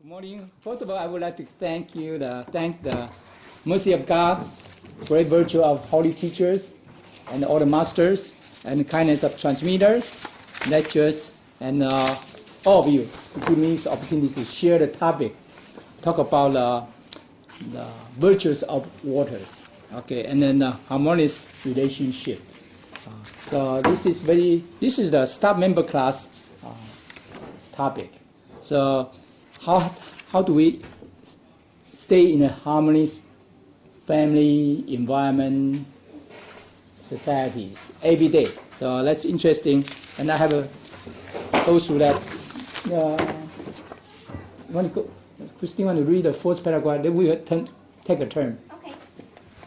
Good morning. First of all, I would like to thank the mercy of God, great virtue of holy teachers, and all the masters, and the kindness of transmitters, lecturers, and all of you to give me this opportunity to share the topic, talk about the virtues of waters, okay, and then harmonious relationship. So this is the staff member class topic. So how do we stay in a harmonious family, environment, societies every day? So that's interesting, and I have a go through that. Christine, want to read the first paragraph? Then we take a turn. Okay.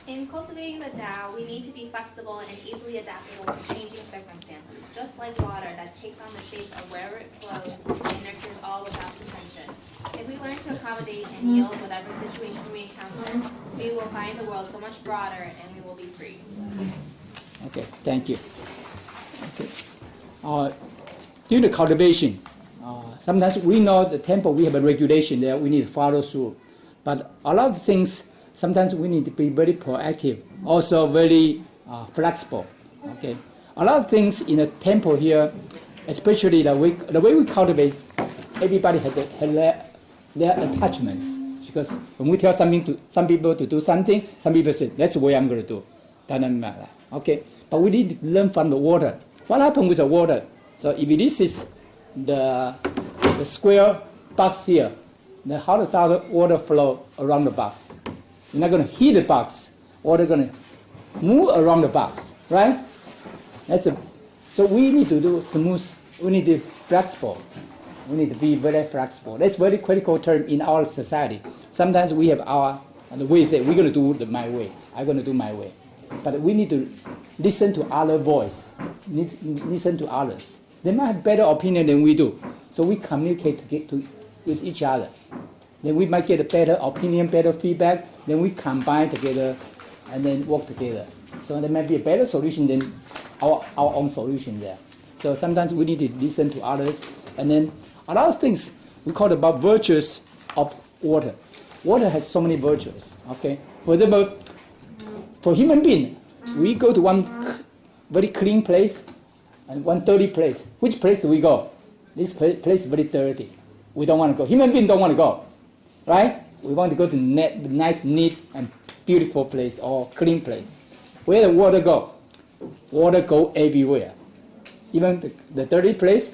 In cultivating the Tao, we need to be flexible and easily adaptable to changing circumstances, just like water that takes on the shape of wherever it flows and nurtures all without contention. If we learn to accommodate and yield whatever situation we encounter, we will find the world so much broader and we will be free. Okay, thank you. Okay. During the cultivation, sometimes we know the temple, we have a regulation there, we need to follow through. But a lot of things, sometimes we need to be very proactive, also very flexible. Okay. A lot of things in a temple here, especially the way we cultivate, everybody has their attachments. Because when we tell some people to do something, some people say, that's the way I'm going to do. Doesn't matter. Okay. But we need to learn from the water. What happened with the water? So if this is the square box here, then how does the water flow around the box? You're not going to hit the box. Water going to move around the box, right? So we need to do smooth. We need to be flexible. We need to be very flexible. That's a very critical term in our society. Sometimes we have the way say, we're going to do my way. I'm going to do my way. But we need to listen to other voice. Listen to others. They might have better opinion than we do. So we communicate with each other. Then we might get a better opinion, better feedback. Then we combine together and then work together. So there might be a better solution than our own solution there. So sometimes we need to listen to others. And then a lot of things we call about virtues of water. Water has so many virtues. Okay. For example, for human being, we go to one very clean place and one dirty place. Which place do we go? This place is very dirty. We don't want to go. Human beings don't want to go, right? We want to go to nice, neat, and beautiful place or clean place. Where the water go? Water go everywhere. Even the dirty place,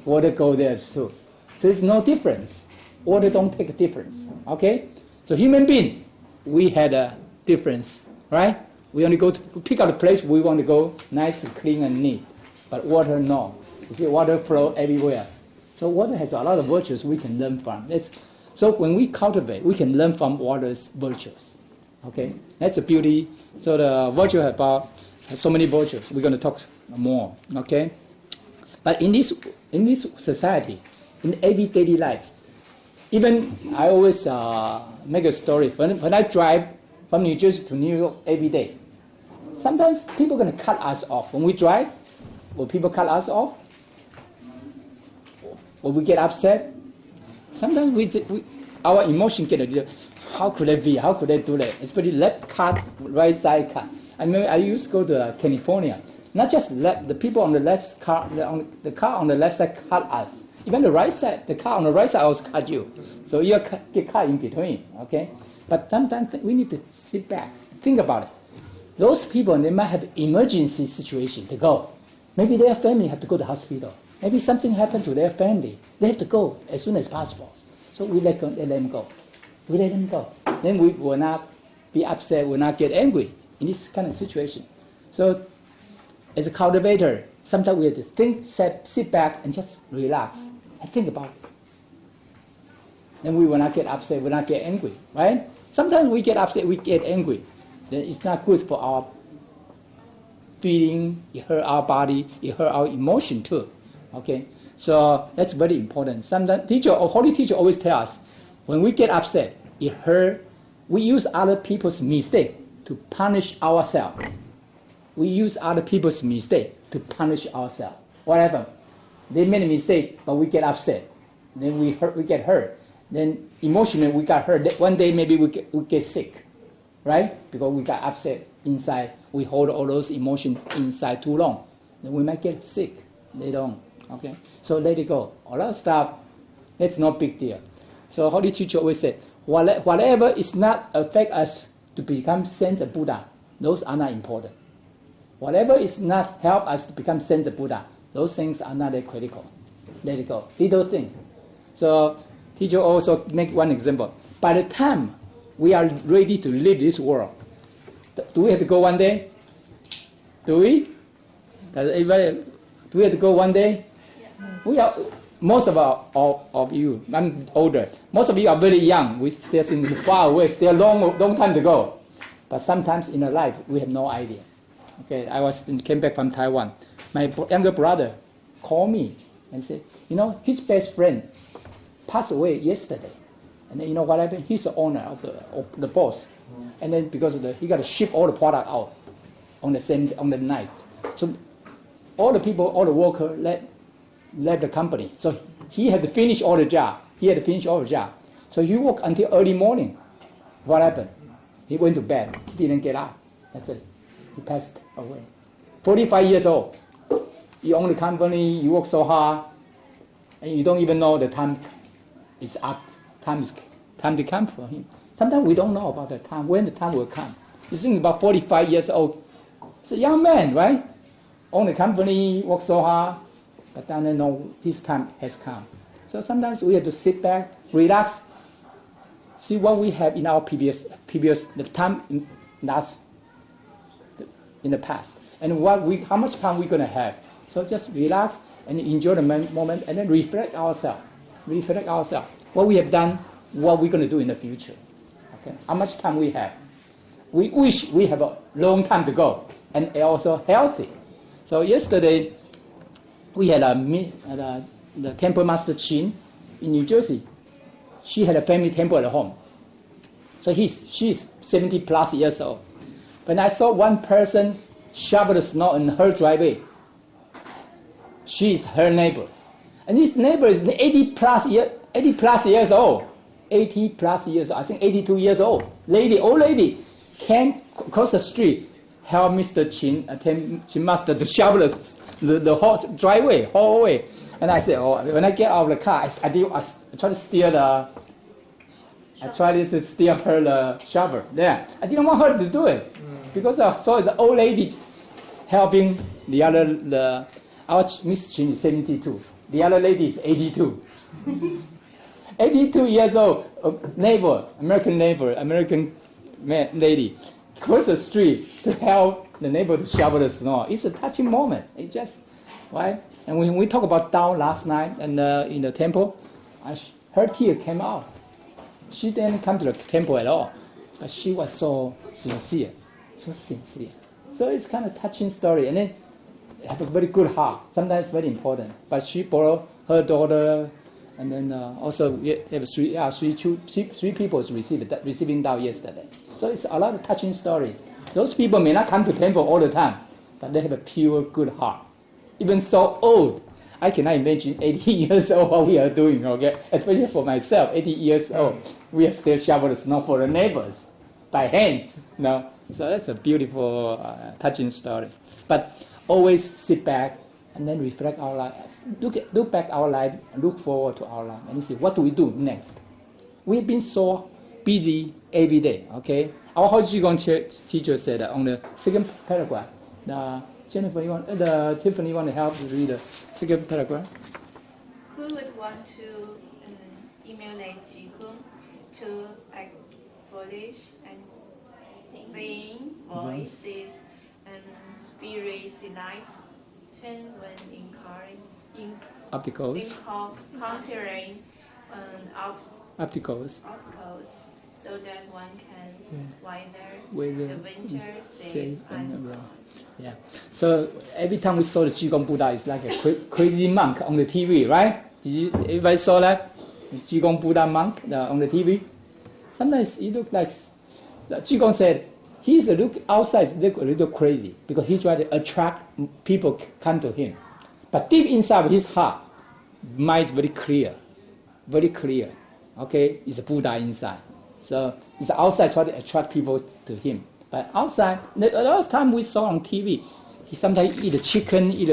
water go there too. So there's no difference. Water don't take a difference. Okay? So human being, we had a difference, right? We only go to pick out a place we want to go nice, clean, and neat. But water, no. You see, water flow everywhere. So water has a lot of virtues we can learn from. So when we cultivate, we can learn from water's virtues. Okay? That's the beauty. So the virtue has so many virtues. We're going to talk more. Okay? But in this society, in every daily life, even I always make a story. When I drive from New Jersey to New York every day, sometimes people are going to cut us off. When we drive, will people cut us off? Will we get upset? Sometimes our emotion get a little, how could that be? How could they do that? Especially left cut, right side cut. I mean, I used to go to California. Not just the people on the left car, the car on the left side cut us. Even the right side, the car on the right side also cut you. So you get cut in between, okay? But sometimes we need to sit back, think about it. Those people, they might have emergency situation to go. Maybe their family have to go to the hospital. Maybe something happened to their family. They have to go as soon as possible. So we let them go. We let them go. Then we will not be upset, will not get angry in this kind of situation. So as a cultivator, sometimes we have to sit back and just relax and think about it. Then we will not get upset, will not get angry, right? Sometimes we get upset, we get angry. Then it's not good for our feeling, it hurt our body, it hurt our emotion too. Okay? So that's very important. Sometimes holy teacher always tell us, when we get upset, it hurt, we use other people's mistake to punish ourselves. We use other people's mistake to punish ourselves. What happened? They made a mistake, but we get upset. Then we get hurt. Then emotionally we got hurt. One day maybe we get sick, right? Because we got upset inside. We hold all those emotions inside too long. Then we might get sick later on. Okay? So let it go. All that stuff, that's no big deal. So Holy Teacher always said, whatever is not affect us to become saints of Buddha, those are not important. Whatever is not help us to become saints of Buddha, those things are not that critical. Let it go. Little thing. So teacher also make one example. By the time we are ready to leave this world, do we have to go one day? Do we? Does everybody? Do we have to go one day? Yes. We are. Most of you, I'm older. Most of you are very young. We still in far away. Still long time to go. But sometimes in our life we have no idea. Okay, came back from Taiwan. My younger brother called me and said, his best friend passed away yesterday. And then you know what happened? He's the owner of the boss. And then because he got to ship all the product out on the night. So all the people, all the workers left the company. So he had to finish all the job. So he worked until early morning. What happened? He went to bed. He didn't get up. That's it. He passed away. 45 years old. You own the company, you work so hard, and you don't even know the time is up. Time to come for him. Sometimes we don't know about the time, when the time will come. You think about 45 years old. It's a young man, right? Own the company, work so hard, but then know his time has come. So sometimes we have to sit back, relax, see what we have in our previous the time in the past, and how much time we're gonna have. So just relax and enjoy the moment, and then reflect ourselves. What we have done, what we're gonna do in the future. Okay, how much time we have. We wish we have a long time to go, and also healthy. So yesterday, we had the Temple Master Chin in New Jersey. She had a family temple at home. So she's 70 plus years old. When I saw one person shovel the snow in her driveway, she's her neighbor. And this neighbor is 80 plus years old. 80 plus years old, I think 82 years old. Old lady, came across the street, help Mr. Chin Master to shovel the whole driveway, hallway. And I said, when I get out of the car, I try to steal her the shovel. Yeah, I didn't want her to do it because I saw the old lady helping our Miss Chin is 72. The other lady is 82. 82 years old, American lady, cross the street to help the neighbor to shovel the snow. It's a touching moment. It just, right? And when we talked about Tao last night and in the temple, her tear came out. She didn't come to the temple at all, but she was so sincere. So it's kind of touching story, and then have a very good heart. Sometimes very important. But she borrowed her daughter, and then also we have three people receiving Tao yesterday. So it's a lot of touching story. Those people may not come to temple all the time, but they have a pure good heart. Even so old, I cannot imagine 80 years old what we are doing. Okay, especially for myself, 80 years old, we are still shovel the snow for the neighbors by hand. No, so that's a beautiful, touching story. But always sit back and then reflect our life. Look back our life and look forward to our life and you see what do we do next. We've been so busy every day. Okay, our Holy Qigong teacher said on the second paragraph. Tiffany, you want to help to read the second paragraph? Who would want to emulate Qigong to act foolish and vain voices and be raised delight when countering obstacles, so that one can weather the winter safe and sound. Yeah. So every time we saw the Qigong Buddha, it's like a crazy monk on the TV, right? Everybody saw that? The Qigong Buddha monk on the TV? Sometimes it looks like, the Qigong said, outside look a little crazy because he's trying to attract people come to him. But deep inside his heart, mind is very clear. Okay, it's a Buddha inside. So it's outside try to attract people to him. But outside, a lot of time we saw on TV, he sometimes eat a chicken, eat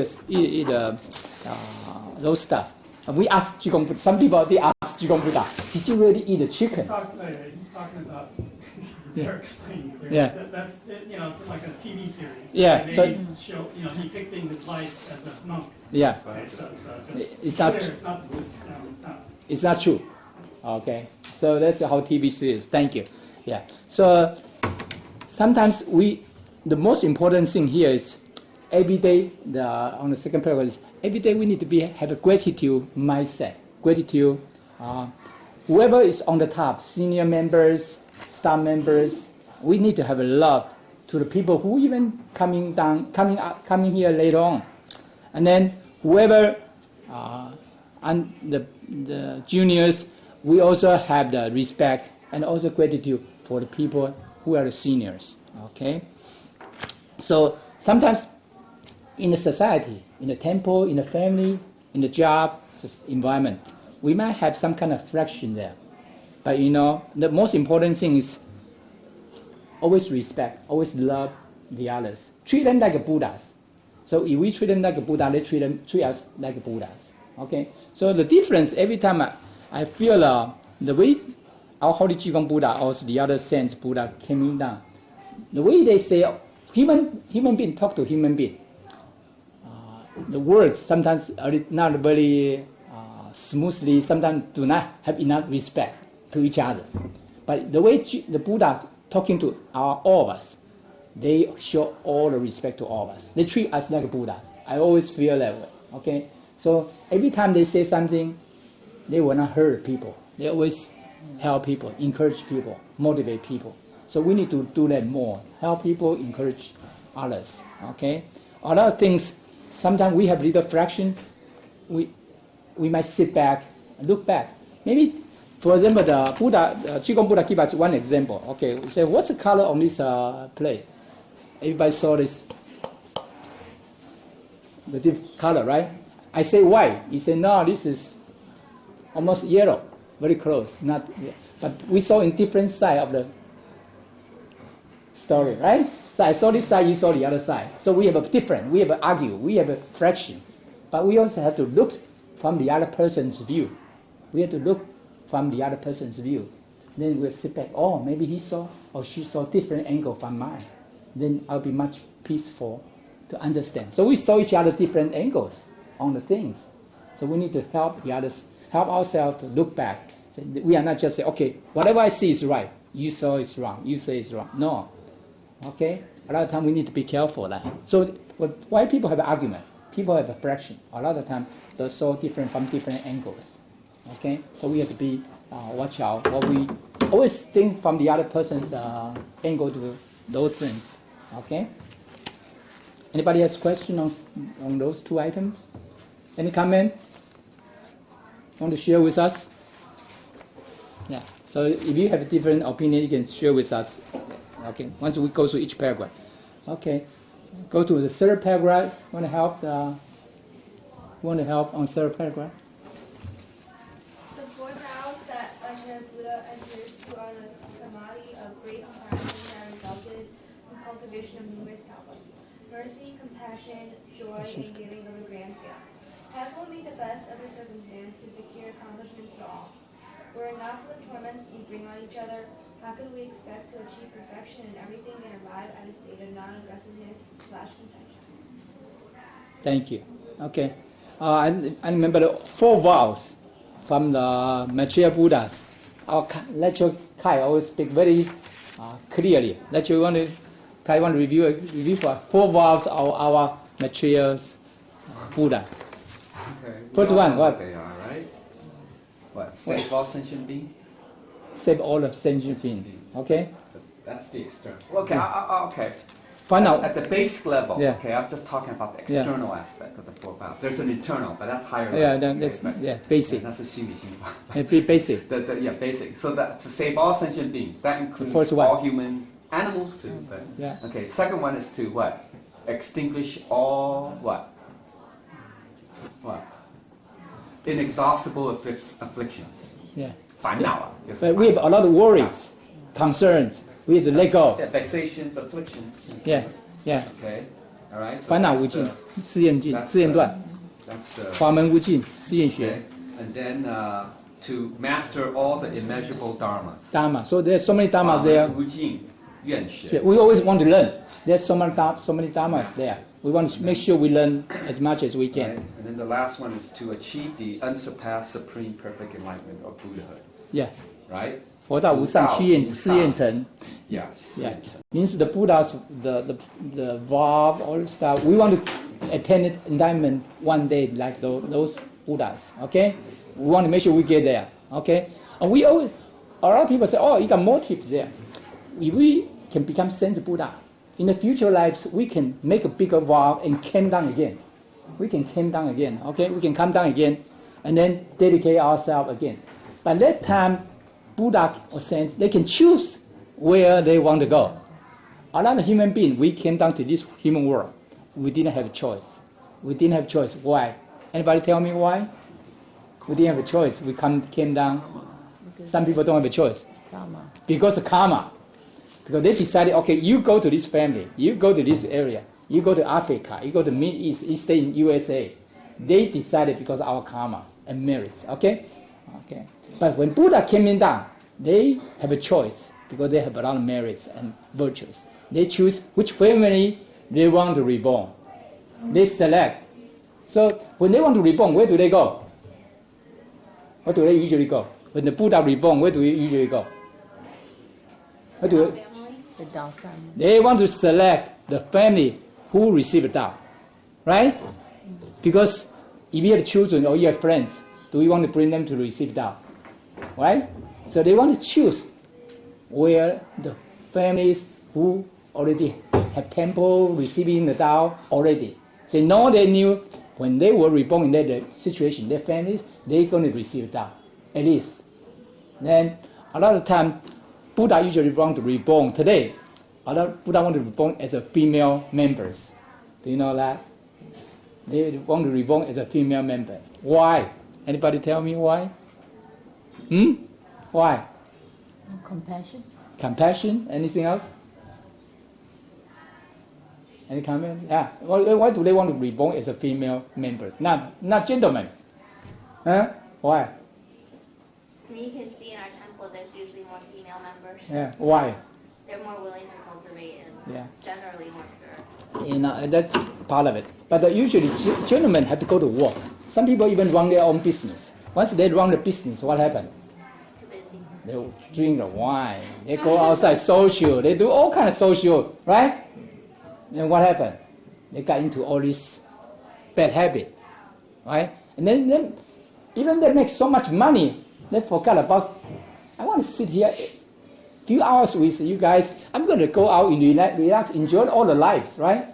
those stuff. And we asked Jigong Buddha, some people they ask Jigong Buddha, did you really eat the chicken? He's talking about. They're explaining clearly. Yeah. That's it's like a TV series. Yeah, They so- show depicting his life as a monk. Yeah, Okay, so just It's not- clear, it's not. It's not. it's not true. Okay, so that's how TV series. Thank you. Yeah. So sometimes the most important thing here is every day. On the second paragraph is every day we need to have a gratitude mindset. Gratitude. Whoever is on the top, senior members, staff members, we need to have a love to the people who even coming here later on, and then whoever and the juniors, we also have the respect and also gratitude for the people who are the seniors. Okay, so sometimes in the society, in the temple, in the family, in the job environment, we might have some kind of friction there. But the most important thing is always respect, always love the others. Treat them like Buddhas. So if we treat them like a Buddha, they treat us like Buddhas. Okay. So the difference every time I feel the way our Holy Qigong Buddha, also the other saints Buddha came down, the way they say human being talk to human being. The words sometimes are not very smoothly. Sometimes do not have enough respect to each other. But the way the Buddha talking to all of us, they show all the respect to all of us. They treat us like Buddha. I always feel that way. Okay, so every time they say something, they will not hurt people. They always help people, encourage people, motivate people. So we need to do that more. Help people, encourage others. Okay, a lot of things. Sometimes we have little fraction. We might sit back, and look back. Maybe, for example, the Qigong Buddha give us one example. Okay, we say, what's the color on this plate? Everybody saw this, the different color, right? I say white. You say, no, this is almost yellow, very close. Not, but we saw in different side of the story, right? So I saw this side, you saw the other side. So we have a different, we have a argue, we have a fraction. But we also have to look from the other person's view. We have to look from the other person's view. Then we'll sit back, oh, maybe he saw or she saw different angle from mine. Then I'll be much peaceful to understand. So we saw each other different angles on the things. So we need to help the others, help ourselves to look back. So we are not just say, okay, whatever I see is right. You saw it's wrong. You say it's wrong. No. Okay? A lot of time we need to be careful of that. So why people have an argument? People have a fraction. A lot of time they're so different from different angles. Okay? So we have to be watch out. What we always think from the other person's angle to those things. Okay? Anybody has question on those two items? Any comment? Want to share with us? Yeah. So if you have a different opinion, you can share with us. Okay. Once we go through each paragraph. Okay. Go to the third paragraph. Want to help? On third paragraph? The four vows that Ajahn Buddha adheres to are the samadhi of great harmony that resulted in cultivation of numerous kalpas. Mercy, compassion, joy, and giving of a grand scale. Heaven will make the best of the circumstance to secure accomplishments for all. Were it not for the torments we bring on each other, how could we expect to achieve perfection in everything and arrive at a state of non-aggressiveness/contentiousness? Thank you. Okay. I remember the four vows from the Maitreya Buddhas. Our lecturer Kai always speak very clearly. Lecturer Kai want to review for four vows of our Maitreya's Buddha. Okay. First we all one, know what? they are, right? What? Save all sentient beings? Save all of sentient beings. Okay? That's the external. Okay, okay. Find out. At the basic level, Yeah. okay, I'm just talking about the Yeah. external aspect of the four vows. There's an internal, but that's higher Yeah, level. that's okay, but- basic. Yeah, that's a 心理心法. Be basic. Yeah, basic. So that's to save all sentient beings. That includes first one. all humans, animals too. But, Yeah. Okay, second one is to what? Extinguish all what? What? Inexhaustible afflictions. Yeah. 烦恼啊，就是 But we have a lot of worries, concerns. We have to let go. yeah, vexations, afflictions. Yeah, yeah. Okay, all right. So 烦恼 that's 无尽 the-，试验尽，试验断， That's the 法门无尽，试验 okay. 学。 And then to master all the immeasurable dharmas. Dharma. So there's so many dharmas there. 无尽愿学。 We always want to learn. There's so many dharmas there. We want to make sure we learn as much as we Right? can. And then the last one is to achieve the unsurpassed supreme perfect enlightenment of Buddhahood. Yeah. Right? 佛道无上，誓愿试验成。 Yeah. Yeah. Means the Buddhas, the vow, all the stuff. We want to attain enlightenment one day, like those Buddhas. Okay. We want to make sure we get there. Okay. And we always, a lot of people say, oh, you got motive there. If we can become sense Buddha, in the future lives, we can make a bigger vow and come down again. We can come down again. Okay. We can come down again, and then dedicate ourselves again. By that time, Buddha or saints, they can choose where they want to go. A lot of human beings, we came down to this human world. We didn't have a choice. We didn't have a choice. Why? Anybody tell me why? We didn't have a choice. We came down. Some people don't have a choice. Because of karma. Because they decided, okay, you go to this family, you go to this area, you go to Africa, you go to Middle East, you stay in USA. They decided because of our karma and merits. Okay? Okay. But when Buddha came in down, they have a choice because they have a lot of merits and virtues. They choose which family they want to reborn. They select. So when they want to reborn, where do they go? Where do they usually go? When the Buddha reborn, where do we usually go? Where do Family. they want to select the family who received Tao, right? Because if you have children or you have friends, do you want to bring them to receive Tao? Right? So they want to choose where the families who already have temple receiving the Tao already. So they knew when they were reborn in that situation, their families, they're going to receive Tao, at least. Then a lot of time, Buddha usually want to reborn today. A lot of Buddha want to reborn as a female members. Do you know that? They want to reborn as a female member. Why? Anybody tell me why? Why? Compassion. Compassion? Anything else? Any comment? Yeah. Why do they want to reborn as a female members? Not gentlemen. Huh? Why? And you can see in our temple, there's usually more female members. Yeah. Why? They're more willing to cultivate and Yeah. generally more pure. That's part of it. But usually gentlemen have to go to work. Some people even run their own business. Once they run the business, what happens? Too busy. They drink the wine. They go outside social. They do all kind of social, right? And what happened? They got into all this bad habit, right? And then even they make so much money, they forgot about, I want to sit here a few hours with you guys. I'm going to go out and relax, enjoy all the lives, right?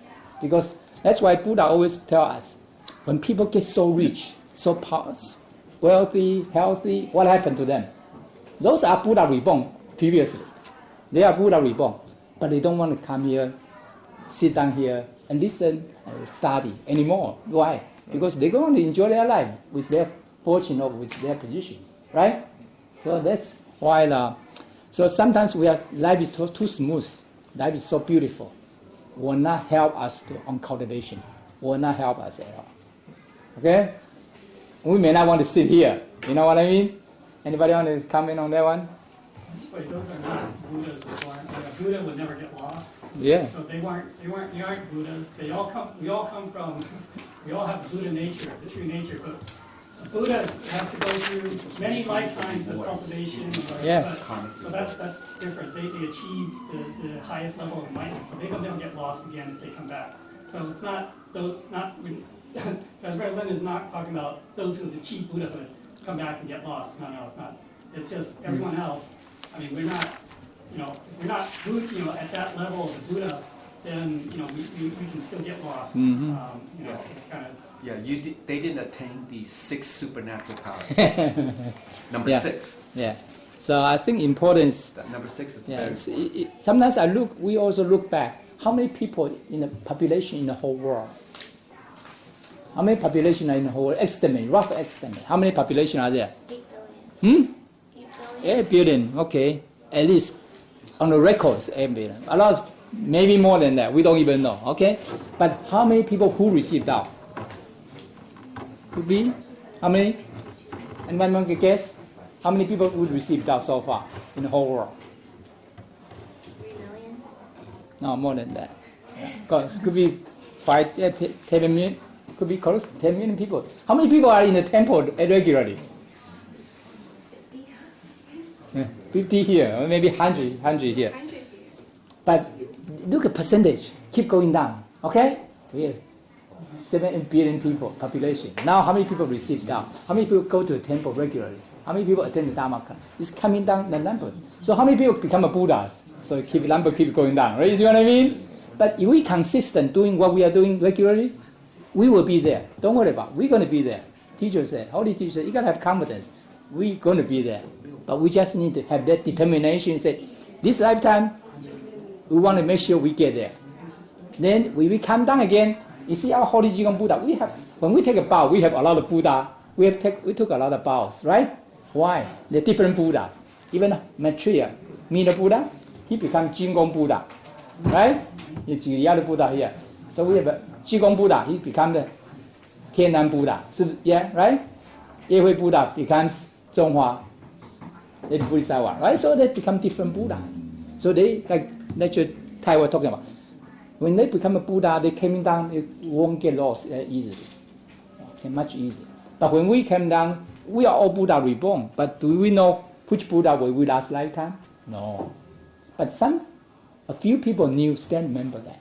Because that's why Buddha always tell us, when people get so rich, so powerful, wealthy, healthy, what happened to them? Those are Buddha reborn previously. They are Buddha reborn, but they don't want to come here, sit down here and listen and study anymore. Why? Because they want to enjoy their life with their fortune or with their positions, right? So that's why. So sometimes life is too smooth. Life is so beautiful. Will not help us on cultivation. Will not help us at all. Okay? We may not want to sit here. You know what I mean? Anybody want to comment on that one? Wait, those are not Buddhas who aren't, like a Buddha would never get lost. Yeah. So they aren't Buddhas. We all come from, we all have Buddha nature, the true nature, but a Buddha has to go through many lifetimes of cultivation. Yeah. So that's different. They achieve the highest level of enlightenment, so they don't never get lost again if they come back. So it's not, President Lin is not talking about those who achieve Buddhahood come back and get lost. No, it's not. It's just everyone else. I mean, we're not Buddha, at that level of the Buddha, then, we can still get lost. Mm-hmm. Kind of. Yeah, they didn't attain the sixth supernatural power. Number Yeah. 6. Yeah. So I think importance. That number 6 is Yeah. very Sometimes we also look back. How many people in the population in the whole world? How many population are in the whole world? Estimate, rough estimate. How many population are there? 8 billion. 8 billion. 8 billion, okay. At least on the records, 8 billion. A lot, maybe more than that. We don't even know, okay? But how many people who received out? Could be? How many? Anyone want to guess? How many people would receive out so far in the whole world? 3 million? No, more than that. Could be 5, 10 million. Could be close to 10 million people. How many people are in the temple regularly? 50. 50 here, or maybe 100 here. 100 here. But look at percentage, keep going down. Okay? We have 7 billion people population. Now how many people receive Dharma? How many people go to the temple regularly? How many people attend the Dharma class? It's coming down the number. So how many people become a Buddhas? So number keep going down, right? You see what I mean? But if we consistent doing what we are doing regularly, we will be there. Don't worry about it. We're going to be there. Teacher said, holy teacher said, you got to have confidence. We're going to be there. But we just need to have that determination. Say, this lifetime, we want to make sure we get there. Then when we come down again, you see our Holy Jigong Buddha. When we take a bow, we have a lot of Buddha. We took a lot of bows, right? Why? They're different Buddhas. Even Maitreya, Middle Buddha, he becomes Jigong Buddha, right? It's the other Buddha here. So we have a Jigong Buddha, he becomes the Tianan Buddha. So, yeah, right? Yehui Buddha becomes Zhonghua, the Bodhisattva, right? So they become different Buddha. So they, like Lecture Tai was talking about, when they become a Buddha, they coming down, they won't get lost easily. Okay, much easier. But when we come down, we are all Buddha reborn. But do we know which Buddha will we last lifetime? No. But a few people still remember that.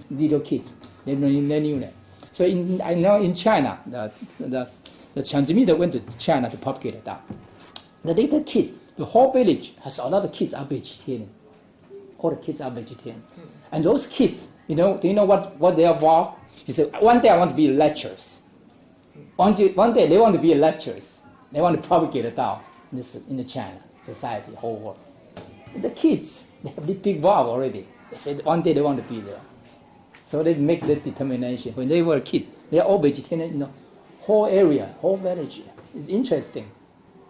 Little kids, they knew that. So I know in China, the transmitter went to China to propagate it out. The little kids, the whole village has a lot of kids are vegetarian. All the kids are vegetarian. And those kids, do you know what they are for? He said, one day I want to be lecturers. One day they want to be lecturers. They want to propagate it out in the China society, whole world. The kids, they have this big vow already. They said one day they want to be there. So they make that determination. When they were kids, they are all vegetarian, whole area, whole village. It's interesting.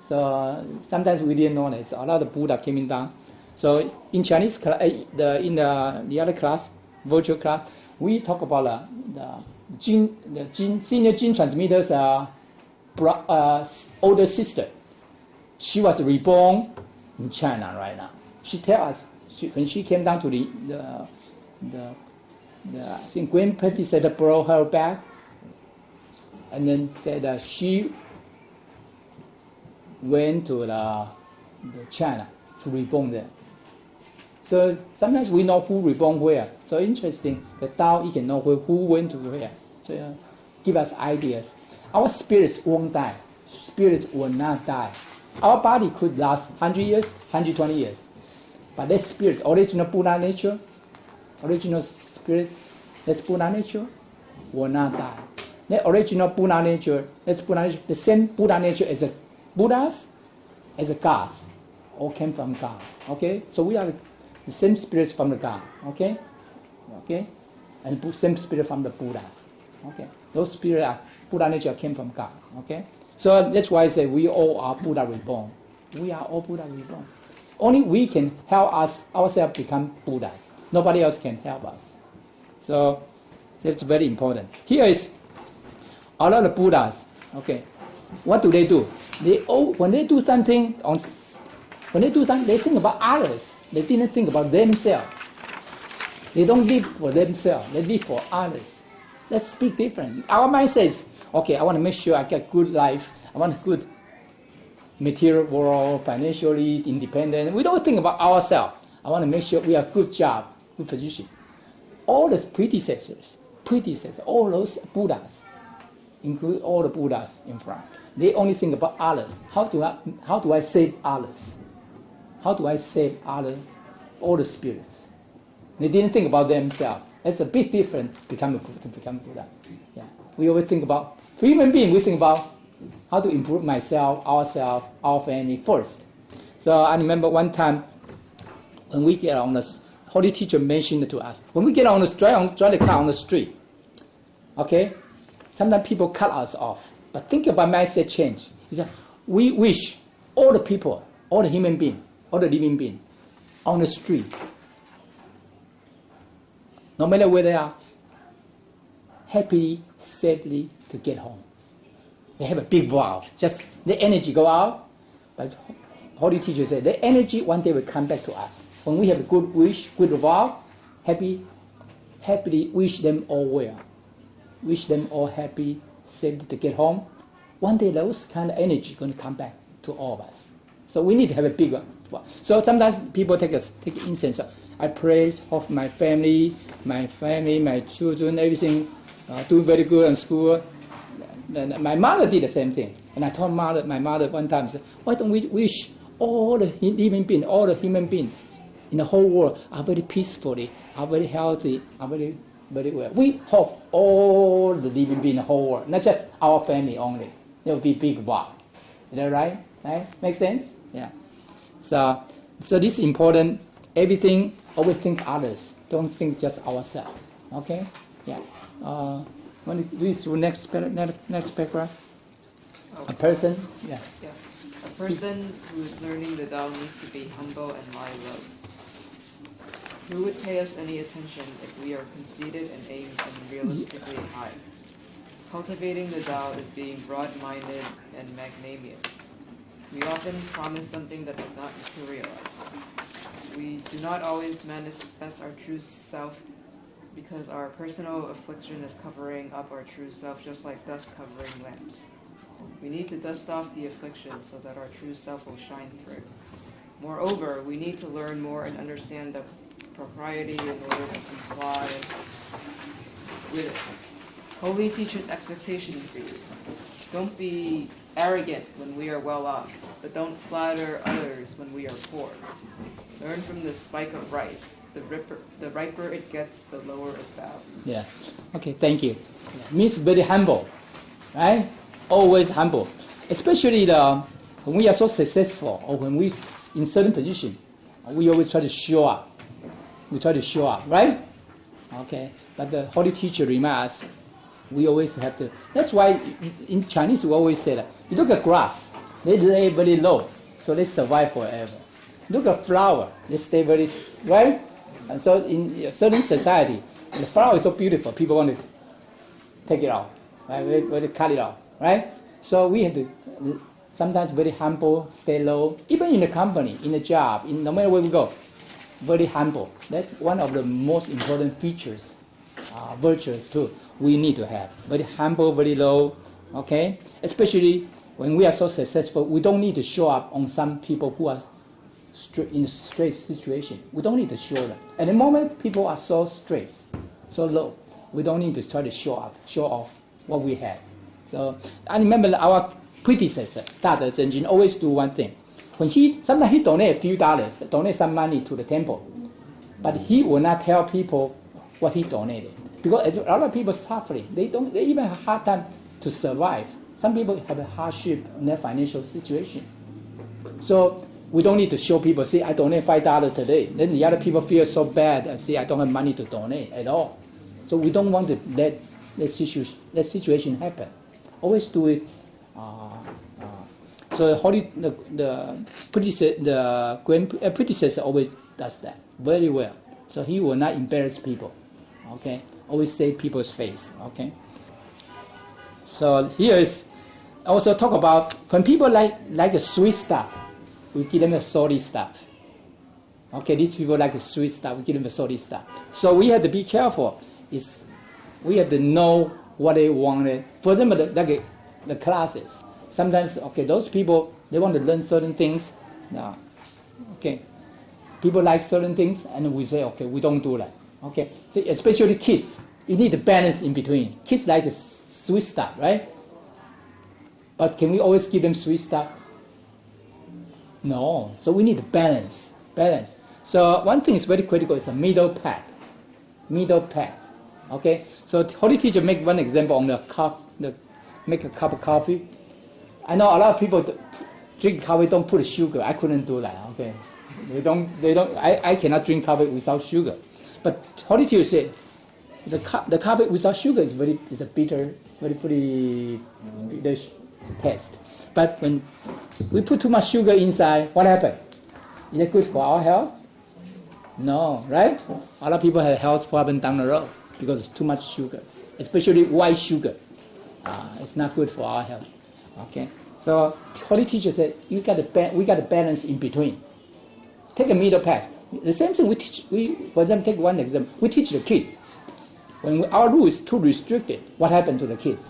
So sometimes we didn't know that. So a lot of Buddha coming down. So in Chinese class, in the other class, virtual class, we talk about the senior gene transmitter's older sister. She was reborn in China right now. She tells us when she came down to the I think grandparents said brought her back, and then said she went to the China to reborn there. So sometimes we know who reborn where. So interesting. The Tao, you can know who went to where. So give us ideas. Our spirits won't die. Spirits will not die. Our body could last 100 years, 120 years. But that spirit, original Buddha nature, original spirits, that's Buddha nature, will not die. The original Buddha nature, that's Buddha nature, the same Buddha nature as the Buddhas, as the gods, all came from God. Okay? So we are the same spirits from the God. Okay? Okay? And the same spirit from the Buddhas. Okay? Those spirits are Buddha nature came from God. Okay? So that's why I say we all are Buddha reborn. We are all Buddha reborn. Only we can help ourselves become Buddhas. Nobody else can help us. So that's very important. Here is a lot of Buddhas. Okay, what do? When they do something, they think about others. They didn't think about themselves. They don't live for themselves. They live for others. That's big difference. Our mind says, okay, I want to make sure I get good life. I want good material world, financially independent. We don't think about ourselves. I want to make sure we have a good job, good position. All the predecessors, all those Buddhas, include all the Buddhas in front, they only think about others. How do I save others? How do I save others, all the spirits? They didn't think about themselves. That's a big difference to become Buddha. Yeah. We always think about, for human beings, we think about how to improve myself, ourselves, our family first. So I remember one time when we get on the Holy Teacher mentioned to us, when we get on the drive the car on the street, okay, sometimes people cut us off. But think about mindset change. He said, we wish all the people all the human being, all the living being, on the street, no matter where they are, happily, safely to get home. They have a big valve. Just the energy go out, but Holy Teacher said the energy one day will come back to us. When we have a good wish, good vow, happily wish them all well. Wish them all happy, safe to get home. One day those kind of energy going to come back to all of us. So we need to have a big one. So sometimes people take incense. I pray for my family, my children, everything do very good in school. And my mother did the same thing. And I told my mother one time, why don't we wish all the living beings, all the human beings in the whole world are very peacefully, are very healthy, are very well. We hope all the living beings in the whole world, not just our family only. There will be big wow. Is that right? Right? Make sense? Yeah. So this is important. Everything, always think others. Don't think just ourselves. Okay? Yeah. Want to read through next paragraph? A person? Yeah. Yeah. A person who is learning the Tao needs to be humble and lie low. Who would pay us any attention if we are conceited and aim unrealistically high? Cultivating the Tao is being broad-minded and magnanimous. We often promise something that does not materialize. We do not always manifest our true self because our personal affliction is covering up our true self, just like dust covering lamps. We need to dust off the affliction so that our true self will shine through. Moreover, we need to learn more and understand the propriety in order to comply with it. Holy Teacher's expectation for you. Don't be arrogant when we are well off, but don't flatter others when we are poor. Learn from the spike of rice. The riper it gets, the lower it bows. Yeah. Okay, thank you. Means very humble, right? Always humble. Especially when we are so successful or when we in certain position, we always try to show up. We try to show up, right? Okay. But the Holy Teacher reminds us, we always have to. That's why in Chinese we always say that. You look at grass, they lay very low, so they survive forever. Look at flower, they stay very, right? And so in a certain society, the flower is so beautiful, people want to take it off, right? We want to cut it off, right? So we have to sometimes very humble, stay low. Even in the company, in the job, no matter where we go, very humble. That's one of the most important features, virtues too, we need to have. Very humble, very low, okay? Especially when we are so successful, we don't need to show up on some people who are in a stress situation. We don't need to show them. At the moment, people are so stressed, so low. We don't need to try to show off what we have. So I remember our predecessor, Dada Zhenjin, always do one thing. Sometimes he donate a few dollars, donate some money to the temple, but he will not tell people what he donated because a lot of people suffering. They even have a hard time to survive. Some people have a hardship in their financial situation. So we don't need to show people, see, I donate $5 today. Then the other people feel so bad and say, I don't have money to donate at all. So we don't want to let that situation happen. Always do it. So the predecessor always does that very well. So he will not embarrass people. Okay, always save people's face. Okay. So here is also talk about when people like the sweet stuff, we give them the salty stuff. Okay, these people like the sweet stuff, we give them the salty stuff. So we have to be careful. We have to know what they wanted. For them, like the classes. Sometimes, okay, those people, they want to learn certain things. Now, okay, people like certain things, and we say, okay, we don't do that. Okay, so especially kids, you need a balance in between. Kids like the sweet stuff, right? But can we always give them sweet stuff? No. So we need a balance. So one thing is very critical. It's a middle path. Okay. So Holy Teacher make one example on make a cup of coffee. I know a lot of people drink coffee don't put sugar. I couldn't do that. Okay. They don't. I cannot drink coffee without sugar. But Holy Teacher said the coffee without sugar is a bitter, very pretty bitter taste. But when we put too much sugar inside, what happens? Is it good for our health? No, right? A lot of people have health problem down the road because it's too much sugar, especially white sugar. It's not good for our health. Okay, so Holy Teacher said we got to balance in between. Take a middle path. The same thing we teach. For them, take one example. We teach the kids. When our rule is too restricted, what happened to the kids?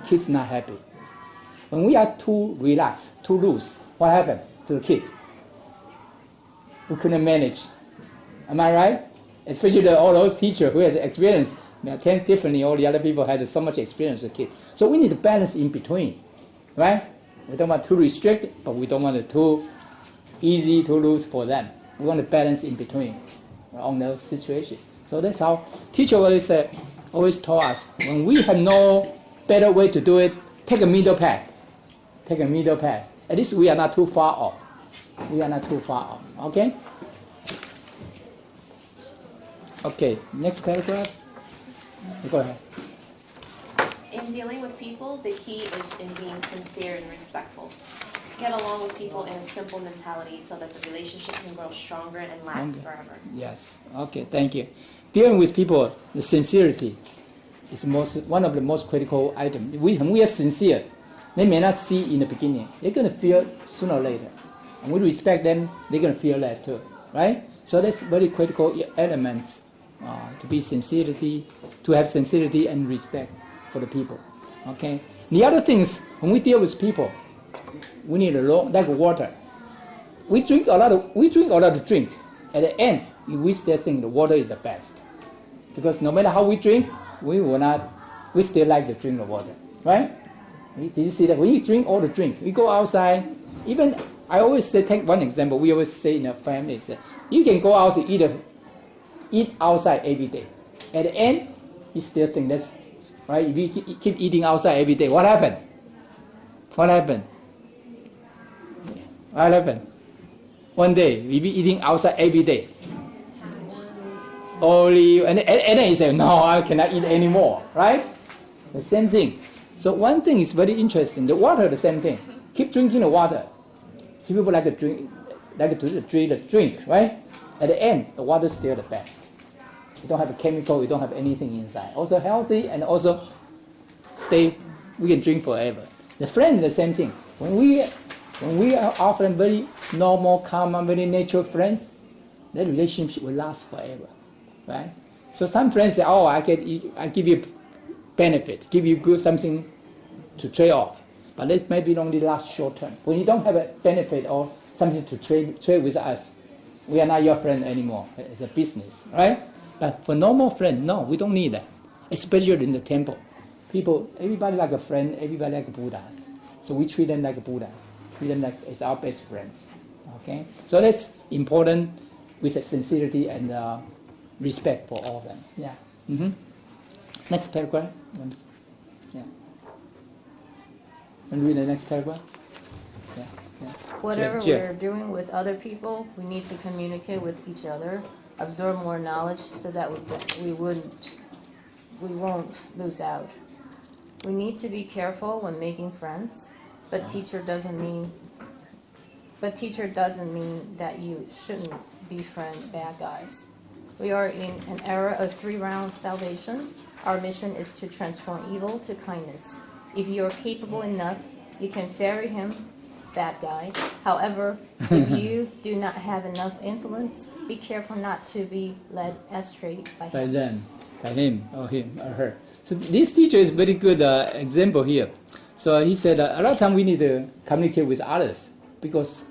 Kids not happy. When we are too relaxed, too loose, what happened to the kids? We couldn't manage. Am I right? Especially all those teachers who has experience, attend differently. All the other people had so much experience with kids. So we need to balance in between, right? We don't want too restricted, but we don't want it too easy, too loose for them. We want to balance in between on those situations. So that's how teacher always told us, when we have no better way to do it, take a middle path. Take a middle path. At least we are not too far off. We are not too far off. Okay? Okay, next paragraph. Go ahead. In dealing with people, the key is in being sincere and respectful. Get along with people in a simple mentality so that the relationship can grow stronger and last forever. Yes. Okay, thank you. Dealing with people, the sincerity is one of the most critical items. When we are sincere, they may not see in the beginning. They're going to feel sooner or later. And we respect them, they're going to feel that too. Right? So that's very critical elements to be sincerity, to have sincerity and respect for the people. Okay? The other thing is, when we deal with people, we need like water. We drink a lot of drink. At the end, we still think the water is the best. Because no matter how we drink, we still like to drink the water. Right? Did you see that? When you drink all the drink, we go outside, even, I always say, take one example, we always say in a family, say, you can go out to eat outside every day. At the end, you still think that's, right? If you keep eating outside every day, what happened? What happened? What happened? One day, we be eating outside every day. And then you say, no, I cannot eat anymore, right? The same thing. So one thing is very interesting. The water, the same thing. Keep drinking the water. Some people like to drink the drink, right? At the end, the water is still the best. You don't have a chemical, you don't have anything inside. Also healthy and also we can drink forever. The friend is the same thing. When we are often very normal, calm, very natural friends, that relationship will last forever, right? So some friends say, oh, I give you benefit, give you good something to trade off, but this maybe only last short term. When you don't have a benefit or something to trade with us, we are not your friend anymore. It's a business, right? But for normal friends, no, we don't need that. Especially in the temple, everybody like a friend, everybody like Buddhas. So we treat them like Buddhas. Treat them like it's our best friends. Okay, so that's important with sincerity and respect for all of them. Yeah. Mm-hmm. Next paragraph. Yeah. And read the next paragraph. Yeah. Yeah. Whatever Yeah. we're doing with other people, we need to communicate with each other, absorb more knowledge so that we won't lose out. We need to be careful when making friends, but teacher doesn't mean that you shouldn't befriend bad guys. We are in an era of 3-round salvation. Our mission is to transform evil to kindness. If you are capable enough, you can ferry him, bad guy. However, if you do not have enough influence, be careful not to be led astray by him. By him or him or her. So this teacher is very good example here. So he said a lot of time we need to communicate with others because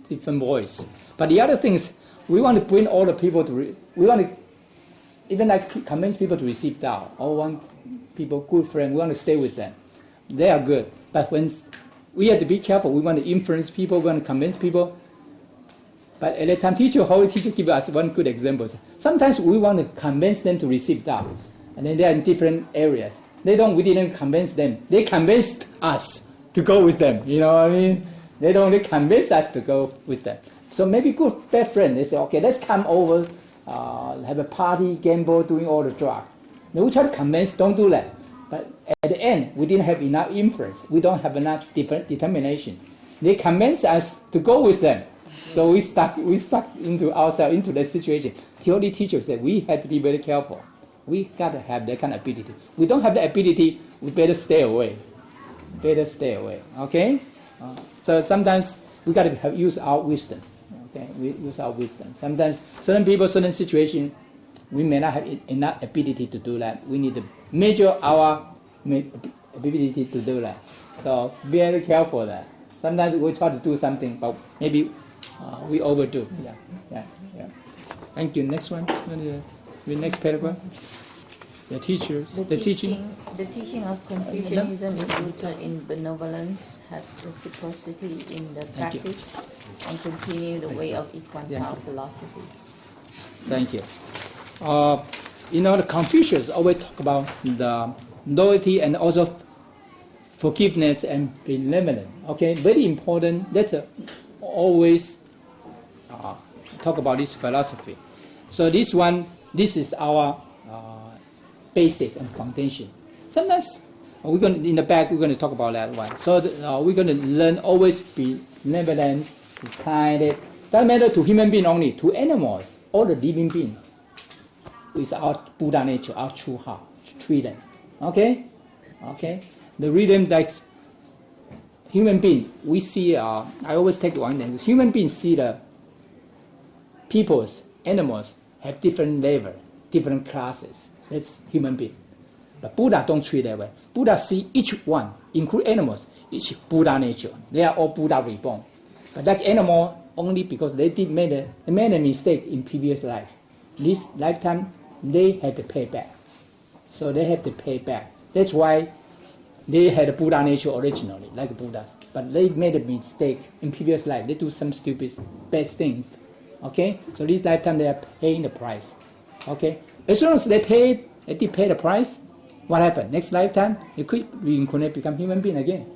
different voice. But the other thing is we want to bring all the people we want to even like convince people to receive Tao. All want people, good friends, we want to stay with them. They are good. But when we have to be careful, we want to influence people, we want to convince people. But at the time, Holy Teacher give us one good example. Sometimes we want to convince them to receive Tao. And then they are in different areas. We didn't convince them. They convinced us to go with them. You know what I mean? They don't convince us to go with them. So maybe good best friend, they say, okay, let's come over, have a party, gamble, doing all the drugs. Then we try to convince, don't do that. But at the end, we didn't have enough influence. We don't have enough determination. They convinced us to go with them. So we stuck into ourselves, into that situation. Theory teachers said we have to be very careful. We got to have that kind of ability. We don't have the ability, we better stay away. Better stay away, okay? So sometimes we got to use our wisdom, okay? We use our wisdom. Sometimes certain people, certain situations, we may not have enough ability to do that. We need to measure our ability to do that. So be very careful of that. Sometimes we try to do something, but maybe we overdo. Yeah. Thank you. Next one. The next paragraph. The teachers. The teaching. The teaching of Confucianism is rooted in benevolence, have reciprocity in the practice, and continue the way of Equantile philosophy. Thank you. The Confucius always talk about the loyalty and also forgiveness and benevolence. Okay, very important. Let's always talk about this philosophy. So this is our basic and foundation. Sometimes we're going in the back. We're going to talk about that one. So we're going to learn always be benevolent, be kind. Doesn't matter to human being only, to animals, all the living beings. With our Buddha nature, our true heart, treat them. Okay. The rhythm like human being. We see. I always take one thing. Human beings see the peoples, animals have different level, different classes. That's human being. But Buddha don't treat that way. Buddha see each one, include animals, each Buddha nature. They are all Buddha reborn. But that animal only because they made a mistake in previous life. This lifetime they had to pay back. So they have to pay back. That's why they had a Buddha nature originally, like Buddhas. But they made a mistake in previous life. They do some stupid, bad things. Okay? So this lifetime they are paying the price. Okay? As soon as they did pay the price, what happened? Next lifetime, they could reincarnate, become human being again.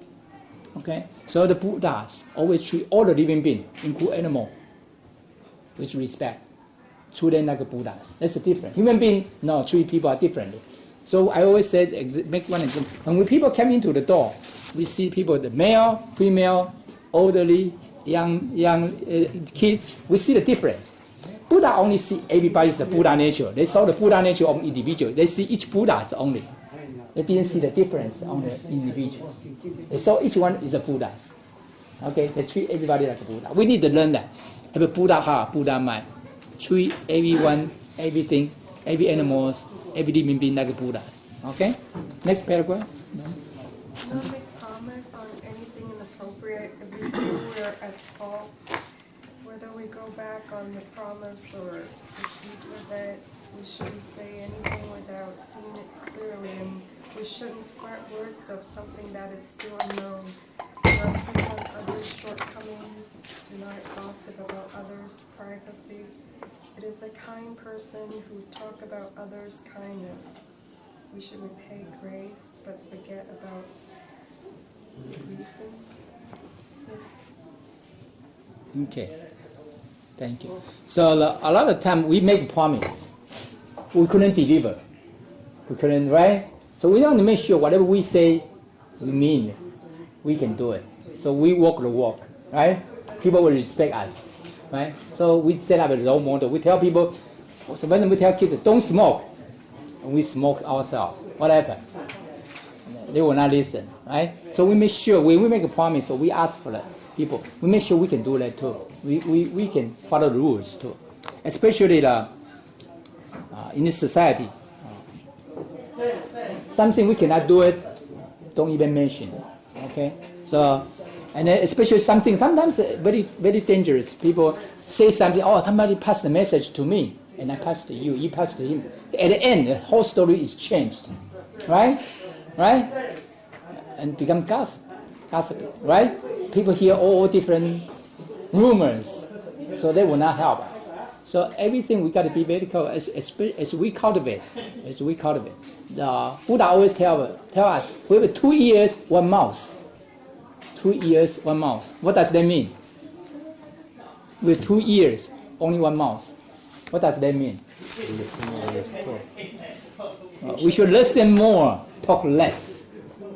Okay? So the Buddhas always treat all the living beings, include animal, with respect. Treat them like Buddhas. That's the difference. Human beings, no, treat people differently. So I always said, make one example. When people come into the door, we see people, the male, female, elderly, young kids. We see the difference. Buddha only see everybody is the Buddha nature. They saw the Buddha nature of individual. They see each Buddha only. They didn't see the difference on the individuals. They saw each one is a Buddha. Okay, they treat everybody like a Buddha. We need to learn that. Have a Buddha heart, Buddha mind. Treat everyone, everything, every animals, every living being like a Buddhas. Okay? Next paragraph. Don't make promise on anything inappropriate if we feel we're at fault. Whether we go back on the promise or proceed with it, we shouldn't say anything without seeing it clearly, and we shouldn't spread words of something that is still unknown. Do not present others' shortcomings. Do not gossip about others' privately. It is a kind person who talk about others' kindness. We should repay grace, but forget about grievances. Okay. Thank you. So a lot of time we make a promise. We couldn't deliver. We couldn't, right? So we want to make sure whatever we say, we mean it. We can do it. So we walk the walk, right? People will respect us, right? So we set up a role model. We tell people, so when we tell kids, don't smoke, and we smoke ourselves, what happens? They will not listen, right? So we make sure, when we make a promise, so we ask for that. People, we make sure we can do that too. We can follow the rules too, especially in this society. Something we cannot do it, don't even mention. Okay, so and then especially something sometimes very very dangerous. People say something. Oh, somebody passed the message to me, and I passed to you. You passed to him. At the end, the whole story is changed, right? And become gossip, right? People hear all different rumors, so they will not help us. So everything we got to be very careful as we cultivate. The Buddha always tell us we have 2 ears, 1 mouth. 2 ears, 1 mouth. What does that mean? With 2 ears, only 1 mouth. What does that mean? We should listen more. talk less.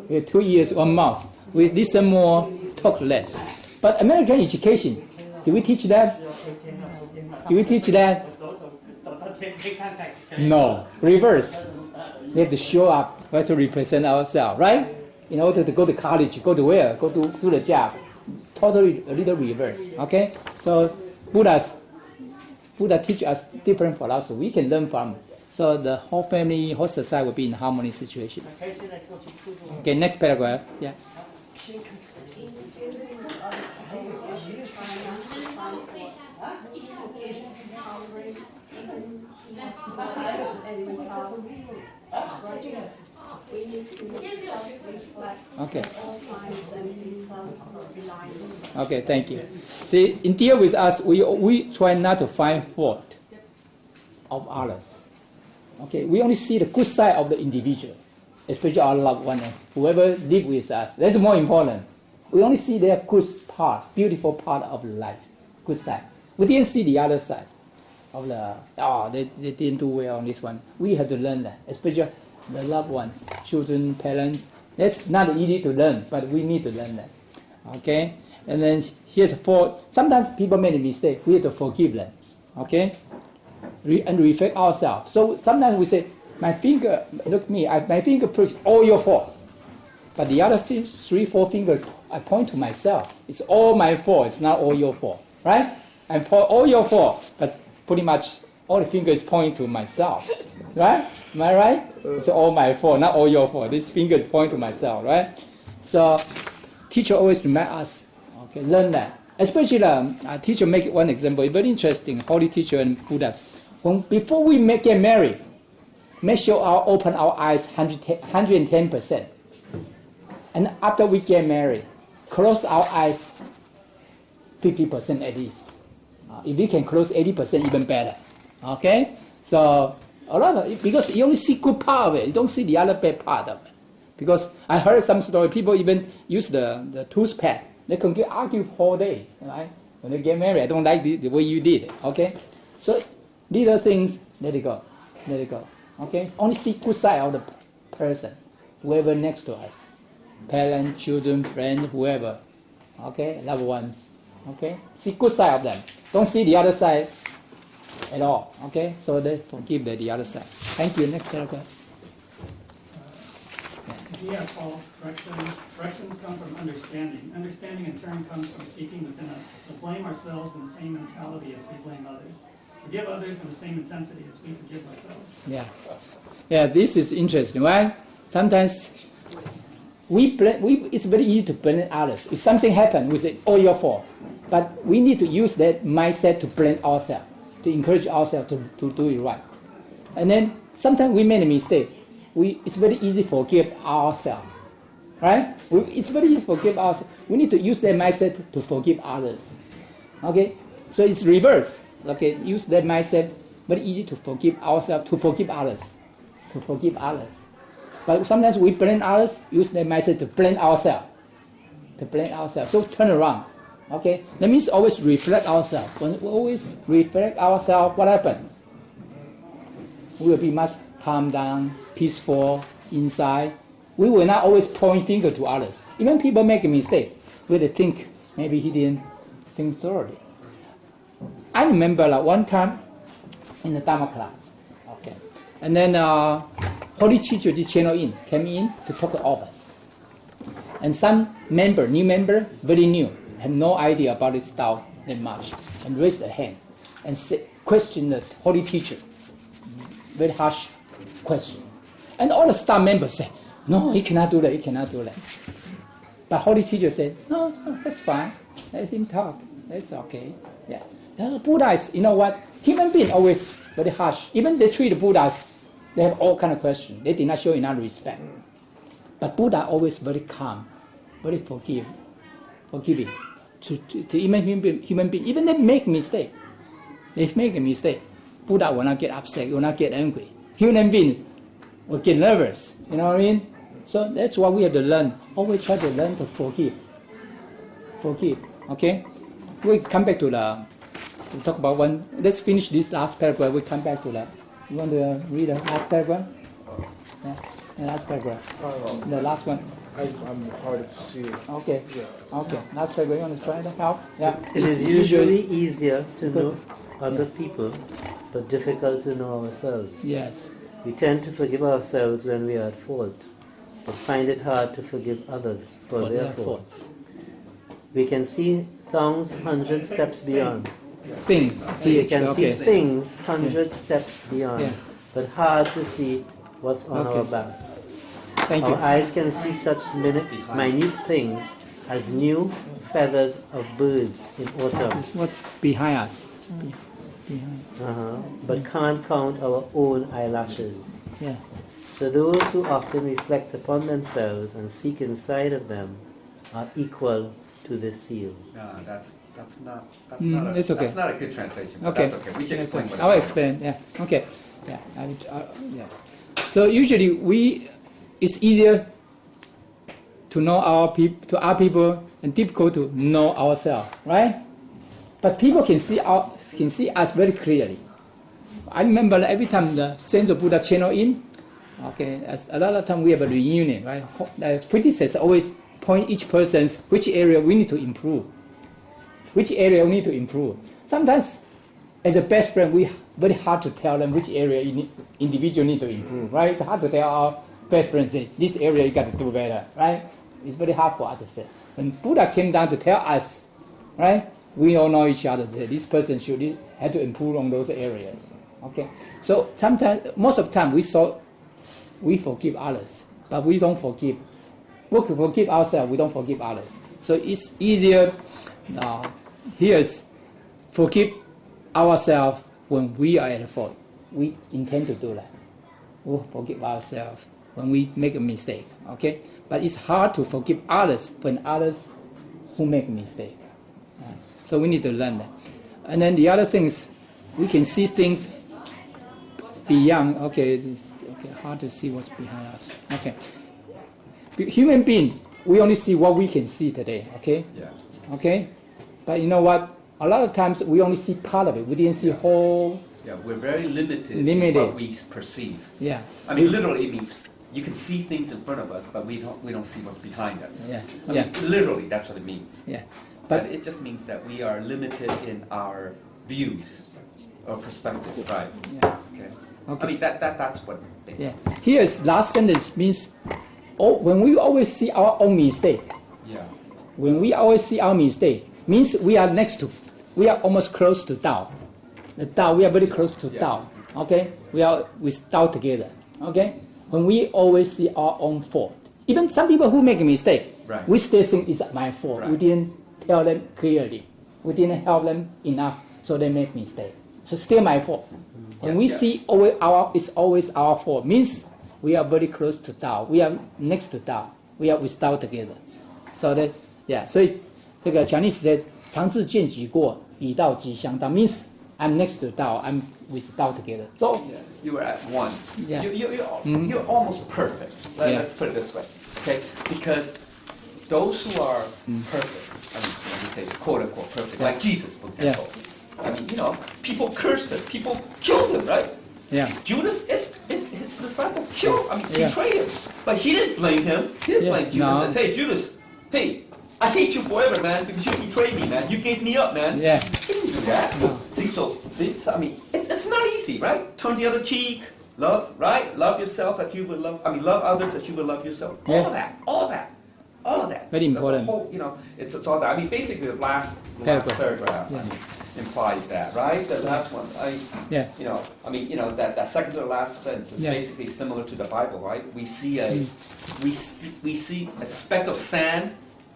We have 2 years, 1 month. We listen more, talk less. But American education, do we teach that? Do we teach that? No, reverse. We have to show up, we have to represent ourselves, right? In order to go to college, go to where? Go to do the job. Totally a little reverse, okay? So Buddha teach us different philosophy. We can learn from. So the whole family, whole society will be in harmony situation. Okay, next paragraph. Yeah. Okay. Okay, thank you. See, in deal with us, we try not to find fault of others. Okay, we only see the good side of the individual, especially our loved one, whoever live with us. That's more important. We only see their good part, beautiful part of life, good side. We didn't see the other side of they didn't do well on this one. We have to learn that, especially the loved ones, children, parents. That's not easy to learn, but we need to learn that. Okay? And then here's a fault. Sometimes people make a mistake. We have to forgive them. Okay? And reflect ourselves. So sometimes we say, my finger, look me, my finger pricks, all your fault. But the other 3, 4 fingers, I point to myself. It's all my fault. It's not all your fault. Right? I point all your fault, but pretty much all the fingers point to myself. Right? Am I right? It's all my fault, not all your fault. This finger is pointing to myself, right? So teacher always remind us, okay, learn that. Especially teacher make one example, very interesting, Holy Teacher and Buddhas. Before we get married, make sure open our eyes 110%. And after we get married, close our eyes 50% at least. If we can close 80%, even better. Okay? So a lot of, because you only see good part of it, you don't see the other bad part of it. Because I heard some story, people even use the toothpaste. They can get argue whole day, right? When they get married, I don't like the way you did it, okay? So little things, let it go, let it go, okay? Only see good side of the person, whoever next to us, parents, children, friends, whoever, okay? Loved ones, okay? See good side of them. Don't see the other side at all, okay? So they forgive the other side. Thank you. Next paragraph. We have false corrections. Corrections come from understanding. Understanding in turn comes from seeking within us. To blame ourselves in the same mentality as we blame others. Forgive others in the same intensity as we forgive ourselves. Yeah. Yeah, this is interesting, right? Sometimes it's very easy to blame others. If something happens, we say, oh, your fault. But we need to use that mindset to blame ourselves, to encourage ourselves to do it right. And then sometimes we make a mistake. It's very easy to forgive ourselves, right? It's very easy to forgive ourselves. We need to use that mindset to forgive others. Okay? So it's reverse. Okay, use that mindset, very easy to forgive ourselves, to forgive others. To forgive others. But sometimes we blame others, use that mindset to blame ourselves. To blame ourselves. So turn around. Okay? That means always reflect ourselves. When we always reflect ourselves, what happens? We will be much calm down, peaceful inside. We will not always point finger to others. Even people make a mistake, we will think maybe he didn't think thoroughly. I remember one time in the Dharma class, okay, and then Holy Teacher just channel in, came in to talk to all of us. And some member, new member, very new, had no idea about this style that much, and raised a hand and questioned the Holy Teacher. Very harsh question. And all the staff members say, no, he cannot do that, he cannot do that. But Holy Teacher said, no, that's fine. Let him talk. That's okay. Yeah. The Buddhists, you know what? Human beings always very harsh. Even they treat the Buddhas, they have all kind of questions. They did not show enough respect. But Buddha always very calm, very forgiving. To even human beings, even they make mistake. They make a mistake. Buddha will not get upset, will not get angry. Human beings will get nervous. You know what I mean? So that's what we have to learn. Always try to learn to forgive. Forgive. Okay? We come back to we'll talk about one. Let's finish this last paragraph. We'll come back to that. You want to read the last paragraph? Yeah. The last paragraph. The last one. I'm hard to see. Okay. Okay. Last paragraph. You want to try to help? Yeah. It is usually easier to know other people, but difficult to know ourselves. Yes. We tend to forgive ourselves when we are at fault, but find it hard to forgive others for their faults. We can see things 100 steps beyond. Thing. We can see Okay. things 100 steps beyond, Yeah. but hard to see what's on Okay. our back. Thank you. Our eyes can see such minute things as new feathers of birds in autumn, It's what's behind us. Behind. but can't count our own eyelashes. Yeah. So those who often reflect upon themselves and seek inside of them are equal to this seal. No, that's not It's okay. that's not a good translation. But Okay. That's okay. We should That's explain okay. what I'll it is. explain. Yeah. Okay. Yeah. Yeah. So usually it's easier to know our people and difficult to know ourselves, right? But people can see us very clearly. I remember every time the Sense of Buddha channel in, okay, as a lot of time we have a reunion, right? The predecessors always point each person's which area we need to improve. Which area we need to improve. Sometimes, as a best friend, we very hard to tell them which area individual need to improve, right? It's hard to tell our best friend, say, this area you got to do better, right? It's very hard for us to say. When Buddha came down to tell us, right? We all know each other. That this person should have to improve on those areas. Okay. So sometimes, most of the time, we forgive others, but we don't forgive. We can forgive ourselves. We don't forgive others. So it's easier. Here's forgive ourselves when we are at fault. We intend to do that. We forgive ourselves when we make a mistake. Okay. But it's hard to forgive others when others who make a mistake. So we need to learn that. And then the other things, we can see things beyond. Okay, it's hard to see what's behind us. Okay. Human being, we only see what we can see today. Okay. Yeah. Okay. But you know what? A lot of times we only see part of it. We didn't see whole. Yeah, we're very limited in what we perceive. Yeah. I mean, literally, it means you can see things in front of us, but we don't see what's behind us. Yeah. I mean, literally, that's what it means. Yeah. But it just means that we are limited in our views or perspectives, right? Yeah. Okay. Okay. I mean, that's what. Yeah. Here's last sentence means, when we always see our own mistake. Yeah. When we always see our mistake, means we are almost close to Tao. The Tao, we are very close to Tao. Okay? We are with Tao together. Okay? When we always see our own fault. Even some people who make a mistake, right. we still think it's my fault. Right. We didn't tell them clearly. We didn't help them enough, so they make mistake. So still my fault. When we see it's always our fault, means we are very close to Tao. We are next to Tao. We are with Tao together. So that, yeah. 所以这个Chinese said 尝试见己过，以道即相当 means I'm next to Tao. I'm with Tao together. So you are at one. Yeah. You're almost perfect. Let's put it this way, okay? Because those who are perfect, I mean, let me say quote unquote perfect, like Jesus, for example. I mean, people cursed him, people killed him, right? Yeah. Judas is his disciple killed. I mean, betrayed him, but he didn't blame him. He didn't blame Judas. No. Says, hey, Judas, hey, I hate you forever, man, because you betrayed me, man. You gave me up, man. Yeah. He didn't do that. No. So I mean, it's not easy, right? Turn the other cheek, love, right? Love yourself as you would love. I mean, love others as you would love yourself. Yeah. All of that. Very important. That's a whole, it's all that. I mean, basically, the last paragraph implies that, right? The last one, that second to the last sentence is basically similar to the Bible, right? We see we see a speck of sand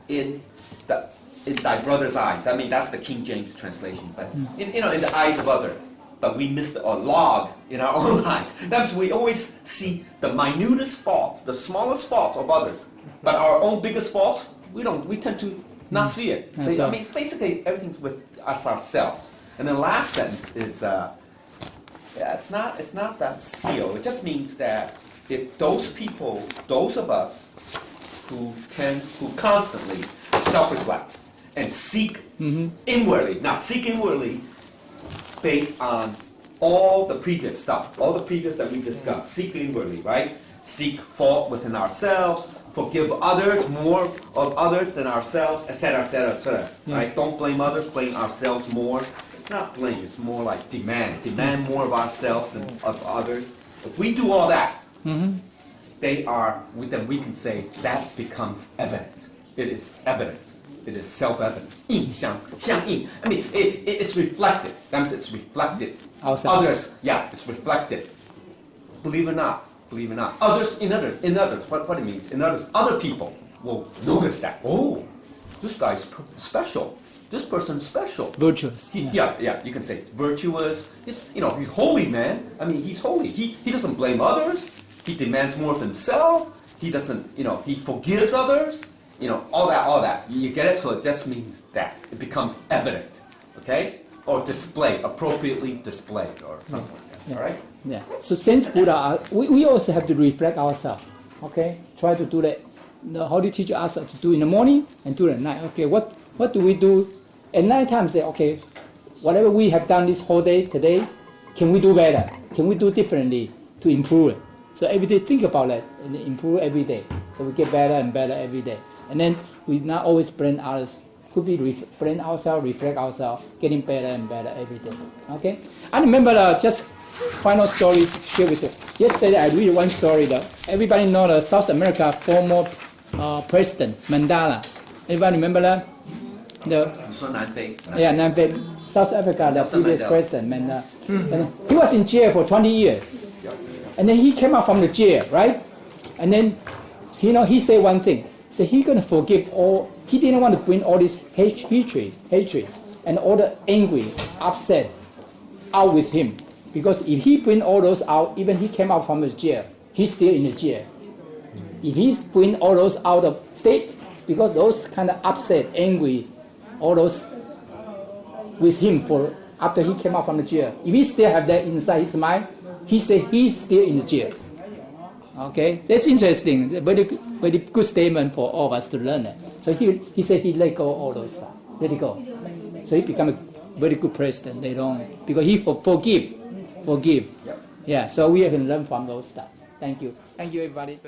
in thy brother's eyes. I mean, that's the King James translation, but in the eyes of other. But we miss a log in our own eyes. That's we always see the minutest faults, the smallest faults of others, but our own biggest faults we tend to not see it. So, I mean, it's basically everything with us ourselves. And the last sentence is, it's not that seal. It just means that if those people, those of us who constantly self-reflect and seek inwardly, now seek inwardly based on all the previous stuff, all the previous that we discussed, seek inwardly, right? seek fault within ourselves, forgive others more of others than ourselves, etc., etc., etc. Right? Don't blame others, blame ourselves more. It's not blame, it's more like demand. Demand more of ourselves than of others. If we do all that, then we can say that becomes evident. It is evident. It is self-evident. 印象, 相应. I mean, it's reflected. That means it's reflected. Others, it's reflected. Believe it or not. Others, what it means, in others, other people will notice that. Oh, this guy's special. This person's special. Virtuous. You can say it's virtuous. He's holy, man. I mean, he's holy. He doesn't blame others. He demands more of himself. He doesn't, he forgives others. All that. You get it? So it just means that. It becomes evident. Okay? Or displayed, appropriately displayed, or something like that. All right? Yeah. So since Buddha, we also have to reflect ourselves. Okay? Try to do that. How do you teach us to do in the morning and do at night? Okay, what do we do at night time? Say, okay, whatever we have done this whole day today, can we do better? Can we do differently to improve it? So every day think about that and improve every day. So we get better and better every day. And then we not always blame others. Could be blame ourselves, reflect ourselves, getting better and better every day. Okay? I remember just final story to share with you. Yesterday I read one story that everybody know the South America former president Mandela. Everybody remember that?南非, South Africa, the previous president Mandela. And he was in jail for 20 years. And then he came out from the jail, right? And then, he said one thing. So he's going to forgive all. He didn't want to bring all this hatred, and all the angry, upset out with him. Because if he bring all those out, even he came out from the jail, he's still in the jail. If he bring all those out of state, because those kind of upset, angry, all those with him for after he came out from the jail, if he still have that inside his mind, he said he's still in the jail. Okay, that's interesting. Very good statement for all of us to learn that. So he said he let go all those stuff. Let it go. So he become a very good president later on because he forgive. Yeah. So we can learn from those stuff. Thank you. Thank you, everybody.